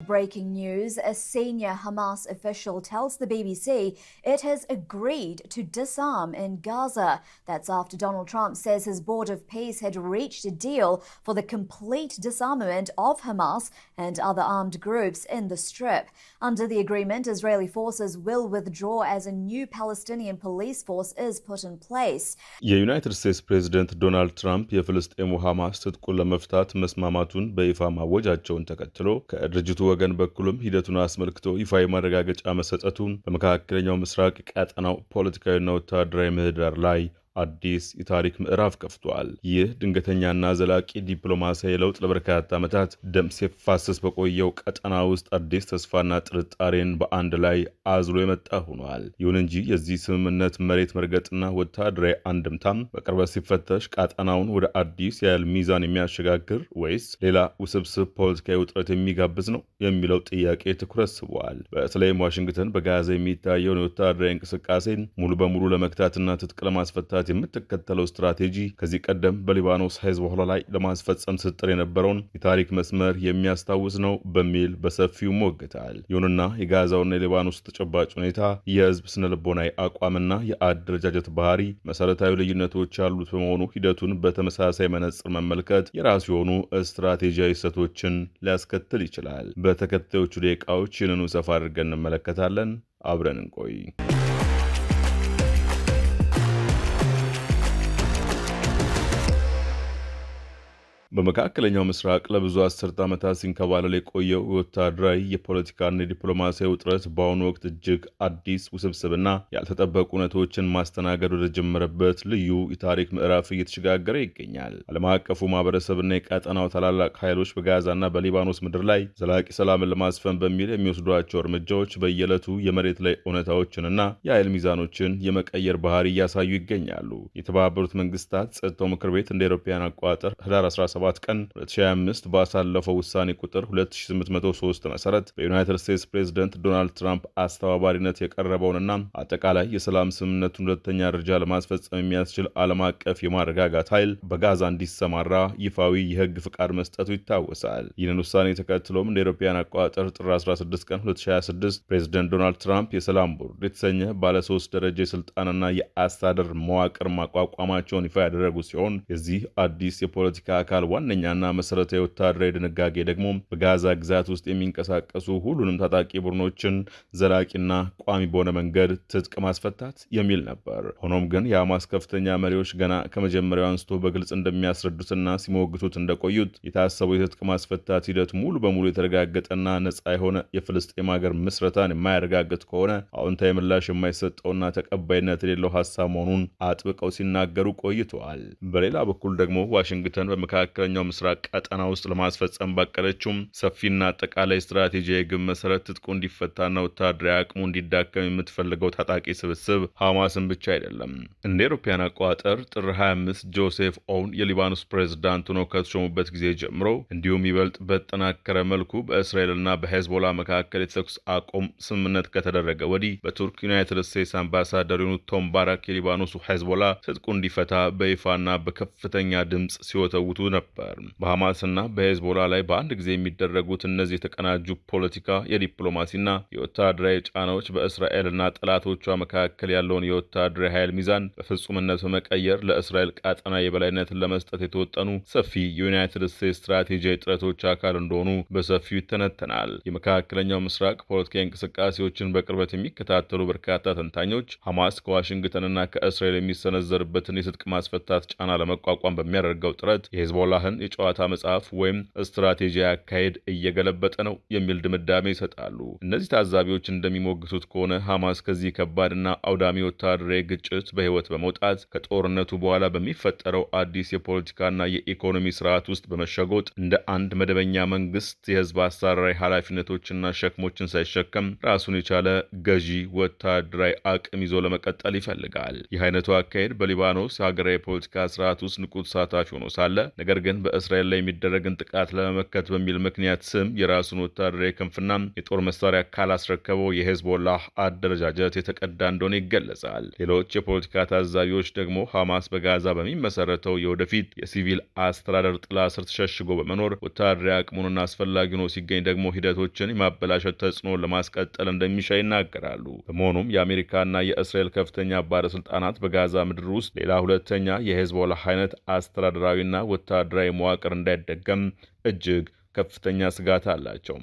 Breaking news, a senior Hamas official tells the BBC it has agreed to disarm in Gaza. That's after Donald Trump says his board of peace had reached a deal for the complete disarmament of Hamas and other armed groups in the Strip. Under the agreement, Israeli forces will withdraw as a new Palestinian police force is put in place. የዩናይትድ ስቴትስ ፕሬዝዳንት ዶናልድ ትራምፕ የፍልስጤሙ ሐማስ ትጥቁን ለመፍታት መስማማቱን በይፋ ማወጃቸውን ተከትሎ ከድርጅቱ ወገን በኩልም ሂደቱን አስመልክቶ ይፋዊ ማረጋገጫ መሰጠቱን በመካከለኛው ምስራቅ ቀጠናው ፖለቲካዊና ወታደራዊ ምህዳር ላይ አዲስ የታሪክ ምዕራፍ ከፍቷል። ይህ ድንገተኛና ዘላቂ ዲፕሎማሲያዊ ለውጥ ለበርካታ ዓመታት ደም ሲፋሰስ በቆየው ቀጠና ውስጥ አዲስ ተስፋና ጥርጣሬን በአንድ ላይ አዝሎ የመጣ ሆኗል። ይሁን እንጂ የዚህ ስምምነት መሬት መርገጥና ወታደራዊ አንድምታም በቅርበት ሲፈተሽ ቀጠናውን ወደ አዲስ የኃይል ሚዛን የሚያሸጋግር ወይስ ሌላ ውስብስብ ፖለቲካዊ ውጥረት የሚጋብዝ ነው የሚለው ጥያቄ ትኩረት ስቧል። በተለይም ዋሽንግተን በጋዛ የሚታየውን የወታደራዊ እንቅስቃሴን ሙሉ በሙሉ ለመክታትና ትጥቅ ለማስፈታት የምትከተለው ስትራቴጂ ከዚህ ቀደም በሊባኖስ ሄዝቦላ ላይ ለማስፈጸም ስትጥር የነበረውን የታሪክ መስመር የሚያስታውስ ነው በሚል በሰፊው ሞግታል። ይሁንና የጋዛውና የሊባኖስ ተጨባጭ ሁኔታ የህዝብ ስነልቦናዊ አቋምና የአደረጃጀት ባህሪ መሰረታዊ ልዩነቶች ያሉት በመሆኑ ሂደቱን በተመሳሳይ መነጽር መመልከት የራሱ የሆኑ ስትራቴጂያዊ ስህተቶችን ሊያስከትል ይችላል። በተከታዮቹ ደቂቃዎች ይህንኑ ሰፋ አድርገን እንመለከታለን። አብረን እንቆይ። በመካከለኛው ምስራቅ ለብዙ አስርት ዓመታት ሲንከባለል የቆየው ወታደራዊ የፖለቲካና የዲፕሎማሲያዊ ውጥረት በአሁኑ ወቅት እጅግ አዲስ ውስብስብና ያልተጠበቁ እውነቶችን ማስተናገድ ወደ ጀመረበት ልዩ የታሪክ ምዕራፍ እየተሸጋገረ ይገኛል። ዓለም አቀፉ ማህበረሰብና የቀጠናው ታላላቅ ኃይሎች በጋዛና በሊባኖስ ምድር ላይ ዘላቂ ሰላምን ለማስፈን በሚል የሚወስዷቸው እርምጃዎች በየዕለቱ የመሬት ላይ እውነታዎችንና የኃይል ሚዛኖችን የመቀየር ባህሪ እያሳዩ ይገኛሉ። የተባበሩት መንግስታት ጸጥታው ምክር ቤት እንደ አውሮፓውያን አቆጣጠር ህዳር 17 ቀን 2025 ባሳለፈው ውሳኔ ቁጥር 2803 መሰረት በዩናይትድ ስቴትስ ፕሬዝዳንት ዶናልድ ትራምፕ አስተባባሪነት የቀረበውንና አጠቃላይ የሰላም ስምምነቱን ሁለተኛ ደረጃ ለማስፈጸም የሚያስችል ዓለም አቀፍ የማረጋጋት ኃይል በጋዛ እንዲሰማራ ይፋዊ የህግ ፍቃድ መስጠቱ ይታወሳል። ይህንን ውሳኔ ተከትሎም እንደ አውሮፓውያን አቆጣጠር ጥር 16 ቀን 2026 ፕሬዝዳንት ዶናልድ ትራምፕ የሰላም ቦርድ የተሰኘ ባለ 3 ደረጃ የስልጣንና የአስተዳደር መዋቅር ማቋቋማቸውን ይፋ ያደረጉ ሲሆን የዚህ አዲስ የፖለቲካ አካል ዋነኛና መሰረታዊ ወታደራዊ ድንጋጌ ደግሞ በጋዛ ግዛት ውስጥ የሚንቀሳቀሱ ሁሉንም ታጣቂ ቡድኖችን ዘላቂና ቋሚ በሆነ መንገድ ትጥቅ ማስፈታት የሚል ነበር። ሆኖም ግን የሐማስ ከፍተኛ መሪዎች ገና ከመጀመሪያው አንስቶ በግልጽ እንደሚያስረዱትና ሲሞግቱት እንደቆዩት የታሰበው የትጥቅ ማስፈታት ሂደት ሙሉ በሙሉ የተረጋገጠና ነጻ የሆነ የፍልስጤም ሀገር ምስረታን የማያረጋግጥ ከሆነ አዎንታዊ ምላሽ የማይሰጠውና ተቀባይነት የሌለው ሀሳብ መሆኑን አጥብቀው ሲናገሩ ቆይተዋል። በሌላ በኩል ደግሞ ዋሽንግተን በመካከለኛው ምስራቅ ቀጠና ውስጥ ለማስፈጸም ባቀደችውም ሰፊና አጠቃላይ ስትራቴጂያዊ ግብ መሰረት ትጥቁ እንዲፈታና ወታደራዊ አቅሙ እንዲዳከም የምትፈልገው ታጣቂ ስብስብ ሐማስን ብቻ አይደለም። እንደ አውሮፓውያን አቆጣጠር ጥር 25 ጆሴፍ ኦውን የሊባኖስ ፕሬዝዳንት ሆነው ከተሾሙበት ጊዜ ጀምሮ እንዲሁም ይበልጥ በተጠናከረ መልኩ በእስራኤልና በሄዝቦላ መካከል የተኩስ አቁም ስምምነት ከተደረገ ወዲህ በቱርክ ዩናይትድ ስቴትስ አምባሳደር የሆኑት ቶም ባራክ የሊባኖሱ ሄዝቦላ ትጥቁ እንዲፈታ በይፋና በከፍተኛ ድምፅ ሲወተውቱ ነበር። በሐማስና በሄዝቦላ ላይ በአንድ ጊዜ የሚደረጉት እነዚህ የተቀናጁ ፖለቲካ፣ የዲፕሎማሲና የወታደራዊ ጫናዎች በእስራኤልና ጠላቶቿ መካከል ያለውን የወታደራዊ ኃይል ሚዛን በፍጹምነት በመቀየር ለእስራኤል ቀጠና የበላይነትን ለመስጠት የተወጠኑ ሰፊ የዩናይትድ ስቴትስ ስትራቴጂያዊ ጥረቶች አካል እንደሆኑ በሰፊው ይተነተናል። የመካከለኛው ምስራቅ ፖለቲካዊ እንቅስቃሴዎችን በቅርበት የሚከታተሉ በርካታ ተንታኞች ሐማስ ከዋሽንግተንና ከእስራኤል የሚሰነዘርበትን የትጥቅ ማስፈታት ጫና ለመቋቋም በሚያደርገው ጥረት የሄዝቦላህን የጨዋታ መጽሐፍ ወይም ስትራቴጂያዊ አካሄድ እየገለበጠ ነው የሚል ድምዳሜ ይሰጣሉ። እነዚህ ታዛቢዎች እንደሚሞግቱት ከሆነ ሐማስ ከዚህ ከባድና አውዳሚ ወታደራዊ ግጭት በህይወት በመውጣት ከጦርነቱ በኋላ በሚፈጠረው አዲስ የፖለቲካና የኢኮኖሚ ስርዓት ውስጥ በመሸጎጥ እንደ አንድ መደበኛ መንግስት የህዝብ አስተዳደራዊ ኃላፊነቶችና ሸክሞችን ሳይሸከም ራሱን የቻለ ገዢ ወታደራዊ አቅም ይዞ ለመቀጠል ይፈልጋል። ይህ አይነቱ አካሄድ በሊባኖስ ሀገራዊ የፖለቲካ ስርዓት ውስጥ ንቁ ተሳታፊ ሆኖ ሳለ ነገር ግን በእስራኤል ላይ የሚደረግን ጥቃት ለመመከት በሚል ምክንያት ስም የራሱን ወታደራዊ ክንፍና የጦር መሳሪያ ካላስረከበው የሄዝቦላህ አደረጃጀት የተቀዳ እንደሆነ ይገለጻል። ሌሎች የፖለቲካ ታዛቢዎች ደግሞ ሐማስ በጋዛ በሚመሰረተው የወደፊት የሲቪል አስተዳደር ጥላ ስር ተሸሽጎ በመኖር ወታደራዊ አቅሙንና አስፈላጊ ሆኖ ሲገኝ ደግሞ ሂደቶችን የማበላሸት ተጽዕኖ ለማስቀጠል እንደሚሻ ይናገራሉ። በመሆኑም የአሜሪካና የእስራኤል ከፍተኛ ባለስልጣናት በጋዛ ምድር ውስጥ ሌላ ሁለተኛ የሄዝቦላህ አይነት አስተዳደራዊና ወታደራዊ መዋቅር እንዳይደገም እጅግ ከፍተኛ ስጋት አላቸው።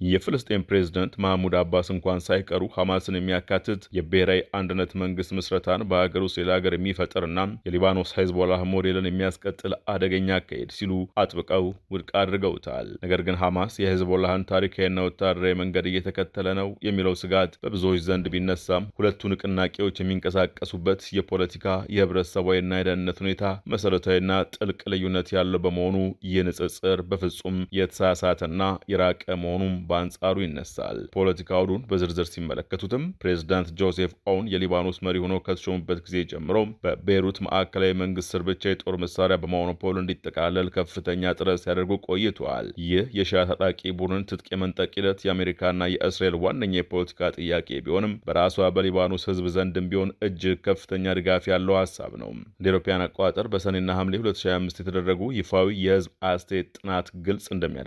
የፍልስጤም ፕሬዝዳንት ማህሙድ አባስ እንኳን ሳይቀሩ ሐማስን የሚያካትት የብሔራዊ አንድነት መንግስት ምስረታን በሀገር ውስጥ ሌላ ሀገር የሚፈጥርና የሊባኖስ ሄዝቦላህ ሞዴልን የሚያስቀጥል አደገኛ አካሄድ ሲሉ አጥብቀው ውድቅ አድርገውታል። ነገር ግን ሐማስ የሄዝቦላህን ታሪካዊና ወታደራዊ መንገድ እየተከተለ ነው የሚለው ስጋት በብዙዎች ዘንድ ቢነሳም ሁለቱ ንቅናቄዎች የሚንቀሳቀሱበት የፖለቲካ የህብረተሰባዊና የደህንነት ሁኔታ መሰረታዊና ጥልቅ ልዩነት ያለው በመሆኑ ይህ ንጽጽር በፍጹም የተሳሳተና የራቀ መሆኑም በአንጻሩ ይነሳል። ፖለቲካ አውዱን በዝርዝር ሲመለከቱትም ፕሬዝዳንት ጆሴፍ ኦውን የሊባኖስ መሪ ሆነው ከተሾሙበት ጊዜ ጀምሮ በቤይሩት ማዕከላዊ መንግስት ስር ብቻ የጦር መሳሪያ በሞኖፖል እንዲጠቃለል ከፍተኛ ጥረት ሲያደርጉ ቆይተዋል። ይህ የሺዓ ታጣቂ ቡድን ትጥቅ የመንጠቅ ሂደት የአሜሪካና የእስራኤል ዋነኛ የፖለቲካ ጥያቄ ቢሆንም በራሷ በሊባኖስ ህዝብ ዘንድም ቢሆን እጅግ ከፍተኛ ድጋፍ ያለው ሀሳብ ነው። እንደ አውሮፓውያን አቆጣጠር በሰኔና ሐምሌ 2025 የተደረጉ ይፋዊ የህዝብ አስተያየት ጥናት ግልጽ እንደሚያደርጉት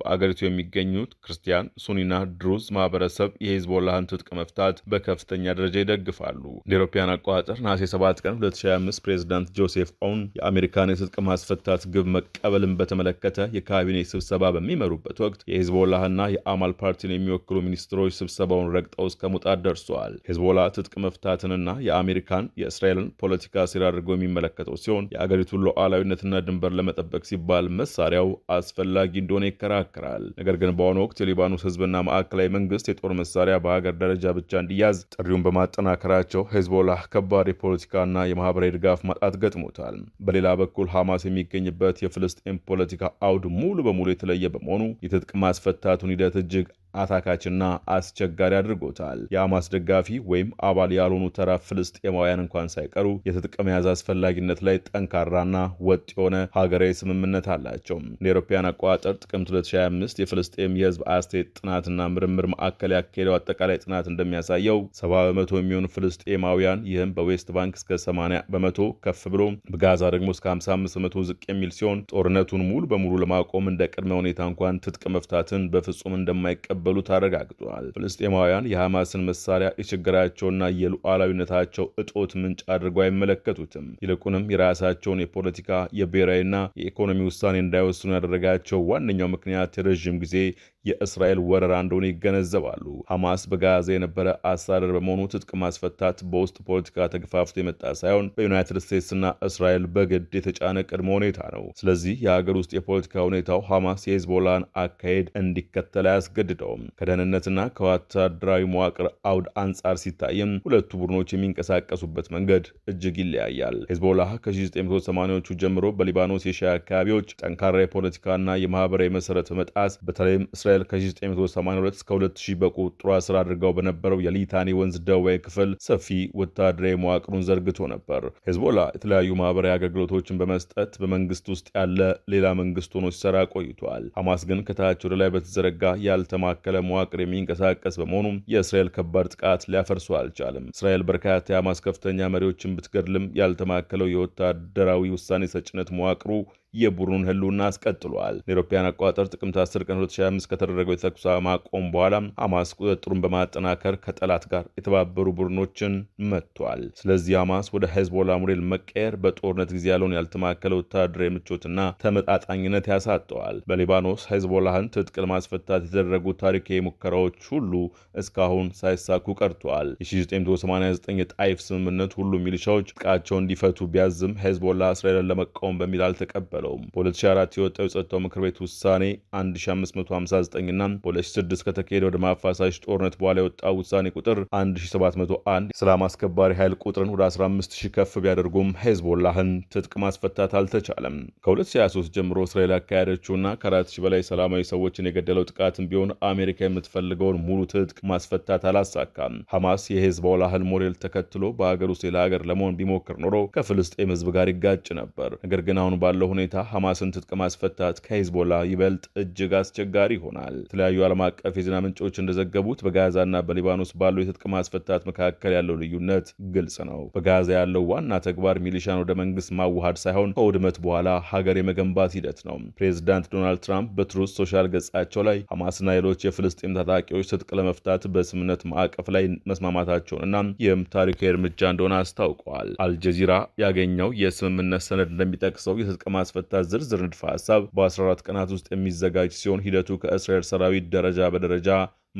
በአገሪቱ የሚገኙት ክርስቲያን፣ ሱኒና ድሩዝ ማህበረሰብ የሄዝቦላህን ትጥቅ መፍታት በከፍተኛ ደረጃ ይደግፋሉ። እንደ አውሮፓውያን አቆጣጠር ነሐሴ 7 ቀን 2025 ፕሬዝዳንት ጆሴፍ ኦውን የአሜሪካን የትጥቅ ማስፈታት ግብ መቀበልን በተመለከተ የካቢኔ ስብሰባ በሚመሩበት ወቅት የሄዝቦላህና የአማል ፓርቲን የሚወክሉ ሚኒስትሮች ስብሰባውን ረግጠው እስከ መውጣት ደርሰዋል። ሄዝቦላ ትጥቅ መፍታትንና የአሜሪካን የእስራኤልን ፖለቲካ ሲር አድርጎ የሚመለከተው ሲሆን የአገሪቱን ሉዓላዊነትና ድንበር ለመጠበቅ ሲባል መሳሪያው አስፈላጊ እንደሆነ ይከራከራል። ነገር ግን በአሁኑ ወቅት የሊባኖስ ህዝብና ማዕከላዊ መንግስት የጦር መሳሪያ በሀገር ደረጃ ብቻ እንዲያዝ ጥሪውን በማጠናከራቸው ሄዝቦላህ ከባድ የፖለቲካና የማህበራዊ ድጋፍ ማጣት ገጥሞታል። በሌላ በኩል ሐማስ የሚገኝበት የፍልስጤም ፖለቲካ አውድ ሙሉ በሙሉ የተለየ በመሆኑ የትጥቅ ማስፈታቱን ሂደት እጅግ አታካችና አስቸጋሪ አድርጎታል። የሐማስ ደጋፊ ወይም አባል ያልሆኑ ተራ ፍልስጤማውያን እንኳን ሳይቀሩ የትጥቅ መያዝ አስፈላጊነት ላይ ጠንካራና ወጥ የሆነ ሀገራዊ ስምምነት አላቸው። እንደ አውሮፓውያን አቆጣጠር ጥቅምት 2025 የፍልስጤም የህዝብ አስተያየት ጥናትና ምርምር ማዕከል ያካሄደው አጠቃላይ ጥናት እንደሚያሳየው 70% የሚሆኑ ፍልስጤማውያን ይህም በዌስት ባንክ እስከ 80% ከፍ ብሎ በጋዛ ደግሞ እስከ 55% ዝቅ የሚል ሲሆን ጦርነቱን ሙሉ በሙሉ ለማቆም እንደ ቅድመ ሁኔታ እንኳን ትጥቅ መፍታትን በፍጹም እንደማይቀበሉ ታረጋግጧል። ፍልስጤማውያን የሐማስን መሳሪያ የችግራቸውና የሉዓላዊነታቸው እጦት ምንጭ አድርገው አይመለከቱትም። ይልቁንም የራሳቸውን የፖለቲካ የብሔራዊና የኢኮኖሚ ውሳኔ እንዳይወስኑ ያደረጋቸው ዋነኛው ምክንያት የረዥም ጊዜ የእስራኤል ወረራ እንደሆነ ይገነዘባሉ። ሐማስ በጋዛ የነበረ አስተዳደር በመሆኑ ትጥቅ ማስፈታት በውስጥ ፖለቲካ ተገፋፍቶ የመጣ ሳይሆን በዩናይትድ ስቴትስና እስራኤል በግድ የተጫነ ቅድመ ሁኔታ ነው። ስለዚህ የሀገር ውስጥ የፖለቲካ ሁኔታው ሐማስ የሄዝቦላን አካሄድ እንዲከተል አያስገድደውም። ከደህንነትና ከወታደራዊ መዋቅር አውድ አንጻር ሲታይም ሁለቱ ቡድኖች የሚንቀሳቀሱበት መንገድ እጅግ ይለያያል። ሄዝቦላህ ከ1980ዎቹ ጀምሮ በሊባኖስ የሺዓ አካባቢዎች ጠንካራ የፖለቲካና የማህበራዊ መሰረት በመጣስ በተለይም እስራኤል ከ1982 እስከ 2000 በቁጥጥሯ ስር አድርገው በነበረው የሊታኒ ወንዝ ደቡባዊ ክፍል ሰፊ ወታደራዊ መዋቅሩን ዘርግቶ ነበር። ሄዝቦላ የተለያዩ ማህበራዊ አገልግሎቶችን በመስጠት በመንግስት ውስጥ ያለ ሌላ መንግስት ሆኖ ሲሰራ ቆይቷል። ሐማስ ግን ከታች ወደ ላይ በተዘረጋ ያልተማከለ መዋቅር የሚንቀሳቀስ በመሆኑ የእስራኤል ከባድ ጥቃት ሊያፈርሱ አልቻለም። እስራኤል በርካታ የሐማስ ከፍተኛ መሪዎችን ብትገድልም ያልተማከለው የወታደራዊ ውሳኔ ሰጭነት መዋቅሩ የቡድኑን ህልውና አስቀጥሏል። ለአውሮፓውያን አቆጣጠር ጥቅምት 10 ቀን 2025 ከተደረገው የተኩስ ማቆም በኋላ ሐማስ ቁጥጥሩን በማጠናከር ከጠላት ጋር የተባበሩ ቡድኖችን መጥቷል። ስለዚህ ሐማስ ወደ ሄዝቦላ ሞዴል መቀየር በጦርነት ጊዜ ያለውን ያልተማከለ ወታደራዊ ምቾትና ተመጣጣኝነት ያሳጠዋል። በሊባኖስ ሄዝቦላህን ትጥቅ ለማስፈታት የተደረጉ ታሪካዊ ሙከራዎች ሁሉ እስካሁን ሳይሳኩ ቀርተዋል። የ1989 የጣይፍ ስምምነት ሁሉ ሚሊሻዎች ጥቃቸውን እንዲፈቱ ቢያዝም ሄዝቦላ እስራኤልን ለመቃወም በሚል አልተቀበለም። በ2004 የወጣው የጸጥታው ምክር ቤት ውሳኔ 1559 እና በ2006 ከተካሄደው ደም አፋሳሽ ጦርነት በኋላ የወጣው ውሳኔ ቁጥር 1701 የሰላም አስከባሪ ኃይል ቁጥርን ወደ 15000 ከፍ ቢያደርጉም ሄዝቦላህን ትጥቅ ማስፈታት አልተቻለም። ከ2023 ጀምሮ እስራኤል ያካሄደችውና ከ4000 በላይ ሰላማዊ ሰዎችን የገደለው ጥቃትም ቢሆን አሜሪካ የምትፈልገውን ሙሉ ትጥቅ ማስፈታት አላሳካም። ሐማስ የሄዝቦላህን ሞዴል ተከትሎ በሀገር ውስጥ ሌላ ሀገር ለመሆን ቢሞክር ኖሮ ከፍልስጤም ህዝብ ጋር ይጋጭ ነበር። ነገር ግን አሁን ባለው ሁኔታ ሁኔታ ሐማስን ትጥቅ ማስፈታት ከሂዝቦላ ይበልጥ እጅግ አስቸጋሪ ይሆናል። የተለያዩ ዓለም አቀፍ የዜና ምንጮች እንደዘገቡት በጋዛና በሊባኖስ ባሉ የትጥቅ ማስፈታት መካከል ያለው ልዩነት ግልጽ ነው። በጋዛ ያለው ዋና ተግባር ሚሊሻን ወደ መንግስት ማዋሃድ ሳይሆን ከውድመት በኋላ ሀገር የመገንባት ሂደት ነው። ፕሬዚዳንት ዶናልድ ትራምፕ በትሩዝ ሶሻል ገጻቸው ላይ ሐማስና ሌሎች የፍልስጤም ታጣቂዎች ትጥቅ ለመፍታት በስምምነት ማዕቀፍ ላይ መስማማታቸውንና ይህም ታሪካዊ እርምጃ እንደሆነ አስታውቀዋል። አልጀዚራ ያገኘው የስምምነት ሰነድ እንደሚጠቅሰው የትጥቅ ማስፈታት ዝርዝር ንድፈ ሐሳብ በ14 ቀናት ውስጥ የሚዘጋጅ ሲሆን ሂደቱ ከእስራኤል ሰራዊት ደረጃ በደረጃ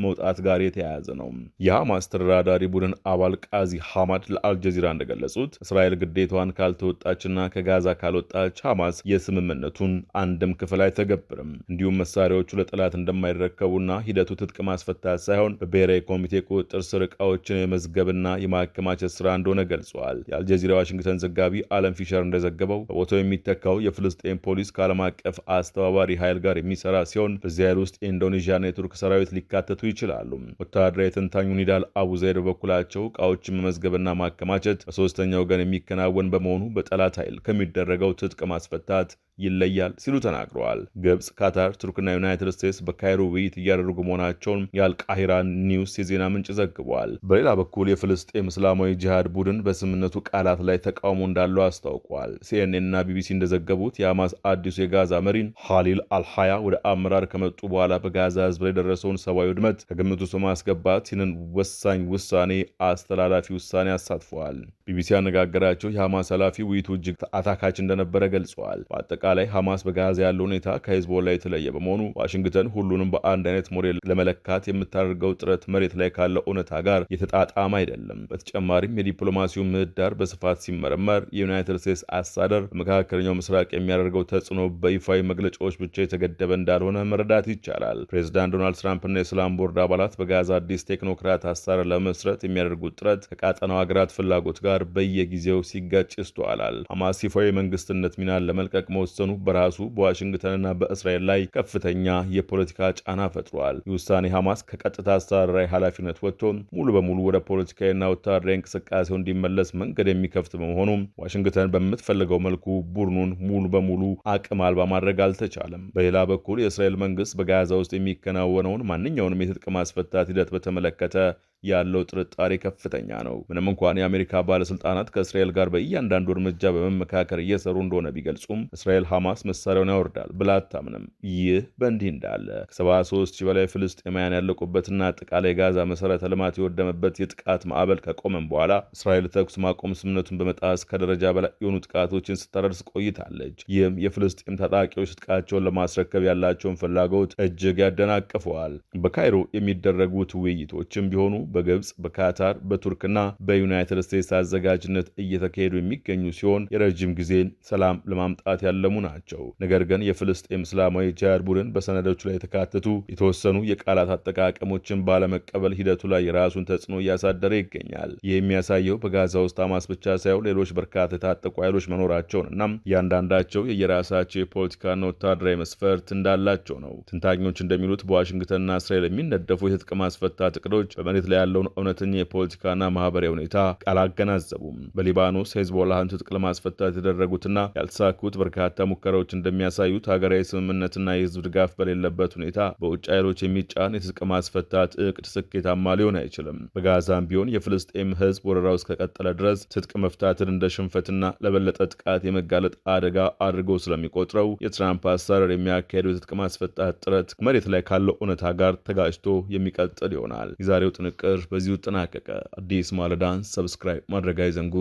መውጣት ጋር የተያያዘ ነው። የሐማስ ተደራዳሪ ቡድን አባል ቃዚ ሐማድ ለአልጀዚራ እንደገለጹት እስራኤል ግዴታዋን ካልተወጣችና ከጋዛ ካልወጣች ሐማስ የስምምነቱን አንድም ክፍል አይተገብርም። እንዲሁም መሳሪያዎቹ ለጠላት እንደማይረከቡና ሂደቱ ትጥቅ ማስፈታት ሳይሆን በብሔራዊ ኮሚቴ ቁጥጥር ስር ዕቃዎችን የመዝገብና የማከማቸት ስራ እንደሆነ ገልጸዋል። የአልጀዚራ ዋሽንግተን ዘጋቢ አለም ፊሸር እንደዘገበው በቦታው የሚተካው የፍልስጤም ፖሊስ ከዓለም አቀፍ አስተባባሪ ኃይል ጋር የሚሰራ ሲሆን በዚህ ኃይል ውስጥ የኢንዶኔዥያና የቱርክ ሰራዊት ሊካተቱ ይችላሉ። ወታደራዊ ተንታኙ ኒዳል አቡ ዘይድ በኩላቸው ዕቃዎችን መመዝገብና ማከማቸት በሶስተኛ ወገን የሚከናወን በመሆኑ በጠላት ኃይል ከሚደረገው ትጥቅ ማስፈታት ይለያል ሲሉ ተናግረዋል። ግብጽ፣ ካታር፣ ቱርክና ዩናይትድ ስቴትስ በካይሮ ውይይት እያደረጉ መሆናቸውን የአልቃሂራ ኒውስ የዜና ምንጭ ዘግቧል። በሌላ በኩል የፍልስጤም እስላማዊ ጂሃድ ቡድን በስምምነቱ ቃላት ላይ ተቃውሞ እንዳለው አስታውቋል። ሲኤንኤን እና ቢቢሲ እንደዘገቡት የሐማስ አዲሱ የጋዛ መሪን ኻሊል አልሃያ ወደ አመራር ከመጡ በኋላ በጋዛ ህዝብ ላይ የደረሰውን ሰብአዊ ውድመት ከግምቱ በማስገባት ይህንን ወሳኝ ውሳኔ አስተላላፊ ውሳኔ አሳትፈዋል። ቢቢሲ ያነጋገራቸው የሐማስ ኃላፊ ውይይቱ እጅግ አታካች እንደነበረ ገልጸዋል። በአጠቃላይ ሐማስ በጋዛ ያለው ሁኔታ ከሂዝቦላ የተለየ በመሆኑ ዋሽንግተን ሁሉንም በአንድ አይነት ሞዴል ለመለካት የምታደርገው ጥረት መሬት ላይ ካለው እውነታ ጋር የተጣጣመ አይደለም። በተጨማሪም የዲፕሎማሲው ምህዳር በስፋት ሲመረመር የዩናይትድ ስቴትስ አስተዳደር በመካከለኛው ምስራቅ የሚያደርገው ተጽዕኖ በይፋዊ መግለጫዎች ብቻ የተገደበ እንዳልሆነ መረዳት ይቻላል። ፕሬዚዳንት ዶናልድ ትራምፕና የሰላም ቦርድ አባላት በጋዛ አዲስ ቴክኖክራት አሰራር ለመስረት የሚያደርጉት ጥረት ከቀጠናው ሀገራት ፍላጎት ጋር በየጊዜው ሲጋጭ ይስተዋላል። ሐማስ ይፋዊ መንግስትነት ሚናን ለመልቀቅ መወሰኑ በራሱ በዋሽንግተንና በእስራኤል ላይ ከፍተኛ የፖለቲካ ጫና ፈጥሯል። ይህ ውሳኔ ሐማስ ከቀጥታ አስተዳደራዊ ኃላፊነት ወጥቶ ሙሉ በሙሉ ወደ ፖለቲካዊና ወታደራዊ እንቅስቃሴው እንዲመለስ መንገድ የሚከፍት በመሆኑ ዋሽንግተን በምትፈልገው መልኩ ቡድኑን ሙሉ በሙሉ አቅም አልባ ማድረግ አልተቻለም። በሌላ በኩል የእስራኤል መንግስት በጋዛ ውስጥ የሚከናወነውን ማንኛውንም የትጥቅ ማስፈታት ሂደት በተመለከተ ያለው ጥርጣሬ ከፍተኛ ነው። ምንም እንኳን የአሜሪካ ባለስልጣናት ከእስራኤል ጋር በእያንዳንዱ እርምጃ በመመካከር እየሰሩ እንደሆነ ቢገልጹም እስራኤል ሐማስ መሳሪያውን ያወርዳል ብላ አታምንም። ይህ በእንዲህ እንዳለ ከ73 ሺህ በላይ ፍልስጤማውያን ያለቁበትና አጠቃላይ ጋዛ መሰረተ ልማት የወደመበት የጥቃት ማዕበል ከቆመም በኋላ እስራኤል ተኩስ ማቆም ስምምነቱን በመጣስ ከደረጃ በላይ የሆኑ ጥቃቶችን ስታደርስ ቆይታለች። ይህም የፍልስጤም ታጣቂዎች ትጥቃቸውን ለማስረከብ ያላቸውን ፍላጎት እጅግ ያደናቅፈዋል። በካይሮ የሚደረጉት ውይይቶችም ቢሆኑ በግብጽ፣ በካታር፣ በቱርክና በዩናይትድ ስቴትስ አዘጋጅነት እየተካሄዱ የሚገኙ ሲሆን የረጅም ጊዜ ሰላም ለማምጣት ያለሙ ናቸው። ነገር ግን የፍልስጤም እስላማዊ ጂሃድ ቡድን በሰነዶቹ ላይ የተካተቱ የተወሰኑ የቃላት አጠቃቀሞችን ባለመቀበል ሂደቱ ላይ የራሱን ተጽዕኖ እያሳደረ ይገኛል። ይህ የሚያሳየው በጋዛ ውስጥ ሐማስ ብቻ ሳይሆን ሌሎች በርካታ የታጠቁ ኃይሎች መኖራቸውን እና እያንዳንዳቸው የየራሳቸው የፖለቲካና ወታደራዊ መስፈርት እንዳላቸው ነው። ትንታኞች እንደሚሉት በዋሽንግተንና እስራኤል የሚነደፉ የትጥቅ ማስፈታት እቅዶች በመሬት ላይ ያለውን እውነተኛ የፖለቲካና ማህበራዊ ሁኔታ አላገናዘቡም። በሊባኖስ ሄዝቦላህን ትጥቅ ለማስፈታት የተደረጉትና ያልተሳኩት በርካታ ሙከራዎች እንደሚያሳዩት ሀገራዊ ስምምነትና የህዝብ ድጋፍ በሌለበት ሁኔታ በውጭ ኃይሎች የሚጫን የትጥቅ ማስፈታት እቅድ ስኬታማ ሊሆን አይችልም። በጋዛም ቢሆን የፍልስጤም ህዝብ ወረራው እስከቀጠለ ድረስ ትጥቅ መፍታትን እንደ ሽንፈትና ለበለጠ ጥቃት የመጋለጥ አደጋ አድርጎ ስለሚቆጥረው የትራምፕ አሰራር የሚያካሄደው የትጥቅ ማስፈታት ጥረት መሬት ላይ ካለው እውነታ ጋር ተጋጭቶ የሚቀጥል ይሆናል። የዛሬው ጥንቅር በዚሁ ተጠናቀቀ። አዲስ ማለዳን ሰብስክራይብ ማድረግ አይዘንጉ።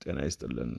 ጤና ይስጥልን።